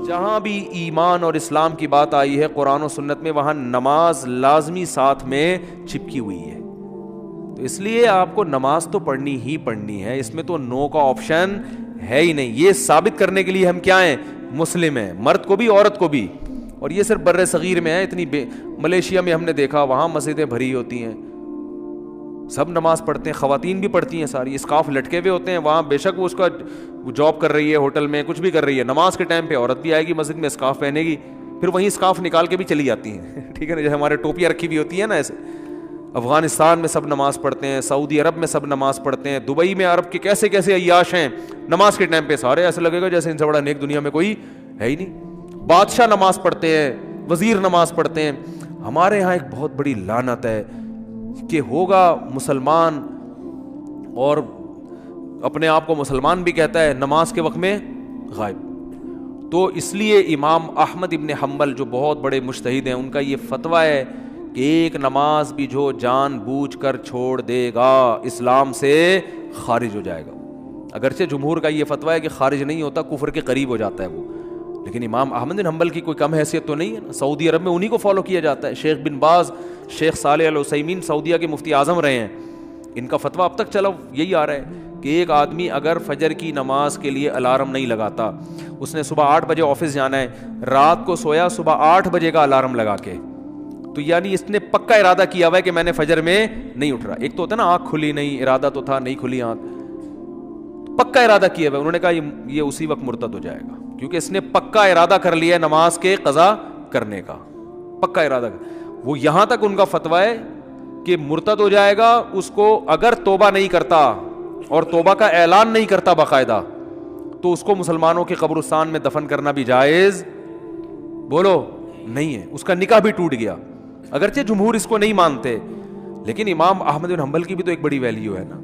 جہاں بھی ایمان اور اسلام کی بات آئی ہے قرآن و سنت میں وہاں نماز لازمی ساتھ میں چپکی ہوئی ہے. تو اس لیے آپ کو نماز تو پڑھنی ہی پڑھنی ہے, اس میں تو نو کا آپشن ہے ہی نہیں. یہ ثابت کرنے کے لیے ہم کیا ہیں, مسلم ہیں, مرد کو بھی عورت کو بھی. اور یہ صرف بر صغیر میں ہے. اتنی ملیشیا میں ہم نے دیکھا وہاں مسجدیں بھری ہوتی ہیں, سب نماز پڑھتے ہیں, خواتین بھی پڑھتی ہیں ساری, اسکارف لٹکے ہوئے ہوتے ہیں وہاں. بے شک وہ اس کا جاب کر رہی ہے, ہوٹل میں کچھ بھی کر رہی ہے, نماز کے ٹائم پہ عورت بھی آئے گی مسجد میں, اسکارف پہنے گی, پھر وہیں اسکارف نکال کے بھی چلی جاتی ہیں. ٹھیک ہے نا, جیسے ہمارے ٹوپیاں رکھی ہوئی ہوتی ہیں نا ایسے. افغانستان میں سب نماز پڑھتے ہیں, سعودی عرب میں سب نماز پڑھتے ہیں, دبئی میں عرب کے کیسے کیسے عیاش ہیں, نماز کے ٹائم پہ سارے ایسے لگے گا جیسے ان سے بڑا نیک دنیا میں کوئی ہے ہی نہیں. بادشاہ نماز پڑھتے ہیں, وزیر نماز پڑھتے ہیں. ہمارے یہاں ایک بہت بڑی لعنت ہے کہ ہوگا مسلمان اور اپنے آپ کو مسلمان بھی کہتا ہے, نماز کے وقت میں غائب. تو اس لیے امام احمد ابن حنبل جو بہت بڑے مجتہد ہیں, ان کا یہ فتویٰ ہے کہ ایک نماز بھی جو جان بوجھ کر چھوڑ دے گا اسلام سے خارج ہو جائے گا. اگرچہ جمہور کا یہ فتویٰ ہے کہ خارج نہیں ہوتا, کفر کے قریب ہو جاتا ہے وہ, لیکن امام احمد بن حنبل کی کوئی کم حیثیت تو نہیں ہے نا. سعودی عرب میں انہی کو فالو کیا جاتا ہے. شیخ بن باز, شیخ صالح العثیمین سعودیہ کے مفتی اعظم رہے ہیں, ان کا فتویٰ اب تک چلا یہی آ رہا ہے کہ ایک آدمی اگر فجر کی نماز کے لیے الارم نہیں لگاتا, اس نے صبح 8 بجے آفس جانا ہے, رات کو سویا صبح 8 بجے کا الارم لگا کے, تو یعنی اس نے پکا ارادہ کیا ہوا ہے کہ میں نے فجر میں نہیں اٹھ رہا. ایک تو ہوتا ہے نا آنکھ کھلی نہیں, ارادہ تو تھا نہیں کھلی آنکھ, پکا ارادہ کیا ہوا ہے. انہوں نے کہا یہ اسی وقت مرتد ہو جائے گا, کیونکہ اس نے پکا ارادہ کر لیا ہے نماز کے قضا کرنے کا, پکا ارادہ. وہ یہاں تک ان کا فتویٰ ہے کہ مرتد ہو جائے گا اس کو اگر توبہ نہیں کرتا اور توبہ کا اعلان نہیں کرتا باقاعدہ, تو اس کو مسلمانوں کے قبرستان میں دفن کرنا بھی جائز بولو نہیں ہے, اس کا نکاح بھی ٹوٹ گیا. اگرچہ جمہور اس کو نہیں مانتے, لیکن امام احمد بن حنبل کی بھی تو ایک بڑی ویلیو ہے نا.